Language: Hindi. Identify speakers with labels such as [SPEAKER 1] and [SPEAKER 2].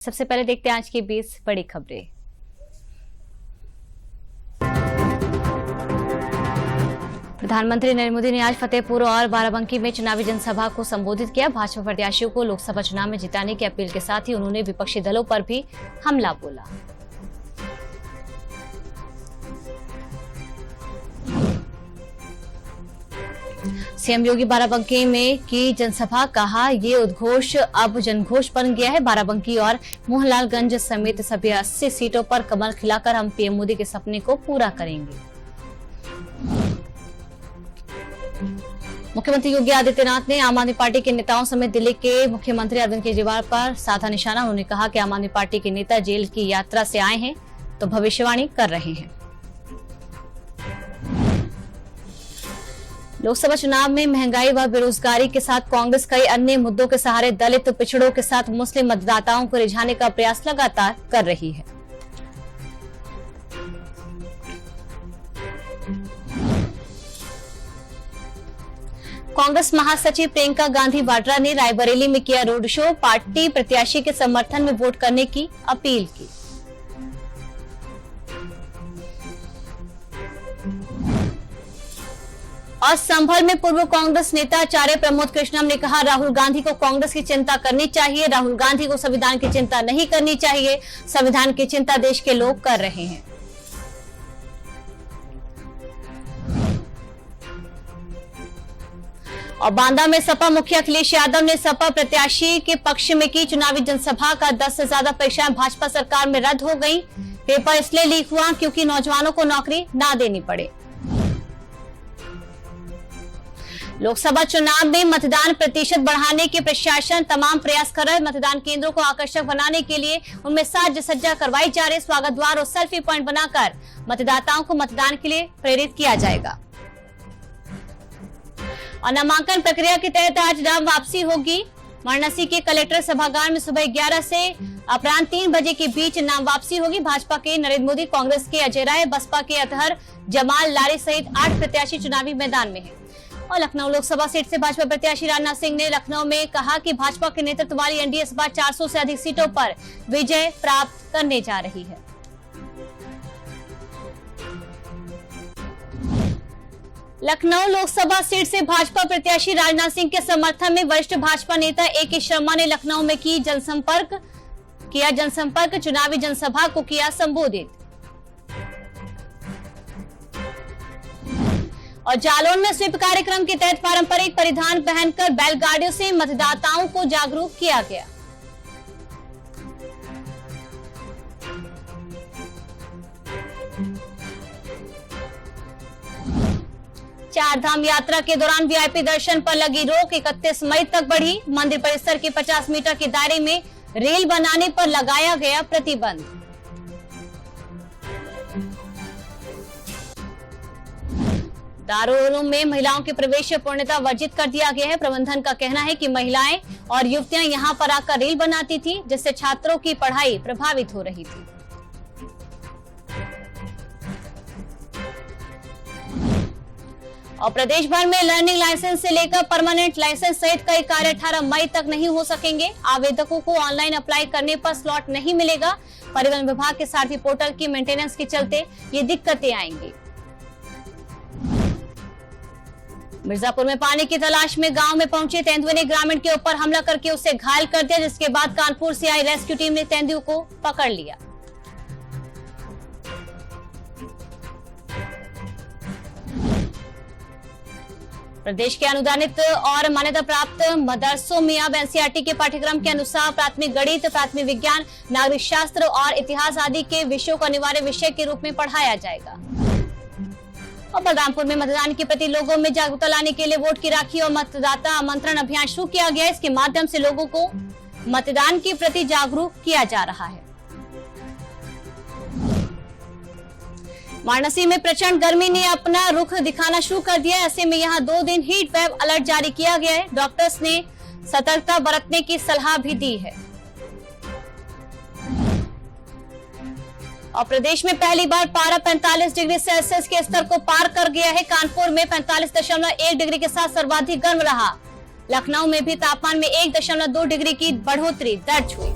[SPEAKER 1] सबसे पहले देखते हैं आज की 20 बड़ी खबरें। प्रधानमंत्री नरेंद्र मोदी ने आज फतेहपुर और बाराबंकी में चुनावी जनसभा को संबोधित किया। भाजपा प्रत्याशियों को लोकसभा चुनाव में जिताने की अपील के साथ ही उन्होंने विपक्षी दलों पर भी हमला बोला। सीएम योगी बाराबंकी में की जनसभा, कहा ये उद्घोष अब जनघोष बन गया है। बाराबंकी और मोहनलालगंज समेत सभी 80 सीटों पर कमल खिलाकर हम पीएम मोदी के सपने को पूरा करेंगे। मुख्यमंत्री योगी आदित्यनाथ ने आम आदमी पार्टी के नेताओं समेत दिल्ली के मुख्यमंत्री अरविंद केजरीवाल पर साधा निशाना। उन्होंने कहा कि आम आदमी पार्टी के नेता जेल की यात्रा से आए हैं तो भविष्यवाणी कर रहे हैं। लोकसभा चुनाव में महंगाई व बेरोजगारी के साथ कांग्रेस कई अन्य मुद्दों के सहारे दलित पिछड़ों के साथ मुस्लिम मतदाताओं को रिझाने का प्रयास लगातार कर रही है। कांग्रेस महासचिव प्रियंका गांधी वाड्रा ने रायबरेली में किया रोड शो। पार्टी प्रत्याशी के समर्थन में वोट करने की अपील की। और संभल में पूर्व कांग्रेस नेता आचार्य प्रमोद कृष्णम ने कहा, राहुल गांधी को कांग्रेस की चिंता करनी चाहिए। राहुल गांधी को संविधान की चिंता नहीं करनी चाहिए। संविधान की चिंता देश के लोग कर रहे हैं। और बांदा में सपा मुखिया अखिलेश यादव ने सपा प्रत्याशी के पक्ष में की चुनावी जनसभा का 10 से ज्यादा परीक्षाएं भाजपा सरकार में रद्द हो गई। पेपर इसलिए लीक हुआ क्योंकि नौजवानों को नौकरी ना देनी पड़े। लोकसभा चुनाव में मतदान प्रतिशत बढ़ाने के प्रशासन तमाम प्रयास कर रहा है। मतदान केंद्रों को आकर्षक बनाने के लिए उनमें साज सज्जा करवाई जा रही। स्वागत द्वार और सेल्फी पॉइंट बनाकर मतदाताओं को मतदान के लिए प्रेरित किया जाएगा। और नामांकन प्रक्रिया के तहत आज नाम वापसी होगी। वाराणसी के कलेक्टर सभागार में सुबह 11 से अपराह्न 3 बजे के बीच नाम वापसी होगी। भाजपा के नरेंद्र मोदी, कांग्रेस के अजय राय, बसपा के अतहर जमाल लारी सहित 8 प्रत्याशी चुनावी मैदान में हैं। और लखनऊ लोकसभा सीट से भाजपा प्रत्याशी राजनाथ सिंह ने लखनऊ में कहा कि भाजपा के नेतृत्व वाली एनडीए इस बार 400 से अधिक सीटों पर विजय प्राप्त करने जा रही है। लखनऊ लोकसभा सीट से भाजपा प्रत्याशी राजनाथ सिंह के समर्थन में वरिष्ठ भाजपा नेता ए.के. शर्मा ने लखनऊ में किया जनसंपर्क, चुनावी जनसभा को किया संबोधित। और जालौन में स्वीप कार्यक्रम के तहत पारंपरिक परिधान पहनकर बैलगाड़ियों से मतदाताओं को जागरूक किया गया। चारधाम यात्रा के दौरान वीआईपी दर्शन पर लगी रोक 31 मई तक बढ़ी। मंदिर परिसर के 50 मीटर के दायरे में रेल बनाने पर लगाया गया प्रतिबंध। दारूल में महिलाओं के प्रवेश पूर्णतः वर्जित कर दिया गया है। प्रबंधन का कहना है कि महिलाएं और युवतियां यहां पर आकर रेल बनाती थी, जिससे छात्रों की पढ़ाई प्रभावित हो रही थी। और प्रदेश भर में लर्निंग लाइसेंस से लेकर परमानेंट लाइसेंस सहित कई कार्य 18 मई तक नहीं हो सकेंगे। आवेदकों को ऑनलाइन अप्लाई करने पर स्लॉट नहीं मिलेगा। परिवहन विभाग के सारथी पोर्टल की मेंटेनेंस के चलते ये दिक्कतें आएंगी। मिर्जापुर में पानी की तलाश में गांव में पहुंचे तेंदुए ने ग्रामीण के ऊपर हमला करके उसे घायल कर दिया, जिसके बाद कानपुर से आई रेस्क्यू टीम ने तेंदुए को पकड़ लिया। प्रदेश के अनुदानित और मान्यता प्राप्त मदरसों में अब एनसीईआरटी के पाठ्यक्रम के अनुसार प्राथमिक गणित, प्राथमिक विज्ञान, नागरिक शास्त्र और इतिहास आदि के विषयों को अनिवार्य विषय के रूप में पढ़ाया जाएगा। और बलरामपुर में मतदान के प्रति लोगों में जागरूकता लाने के लिए वोट की राखी और मतदाता आमंत्रण अभियान शुरू किया गया है। इसके माध्यम से लोगों को मतदान के प्रति जागरूक किया जा रहा है। वाराणसी में प्रचंड गर्मी ने अपना रुख दिखाना शुरू कर दिया है। ऐसे में यहां 2 दिन हीट वेव अलर्ट जारी किया गया है। डॉक्टर्स ने सतर्कता बरतने की सलाह भी दी है। और प्रदेश में पहली बार पारा 45 डिग्री सेल्सियस के स्तर को पार कर गया है। कानपुर में 45.1 डिग्री के साथ सर्वाधिक गर्म रहा। लखनऊ में भी तापमान में 1.2 डिग्री की बढ़ोतरी दर्ज हुई।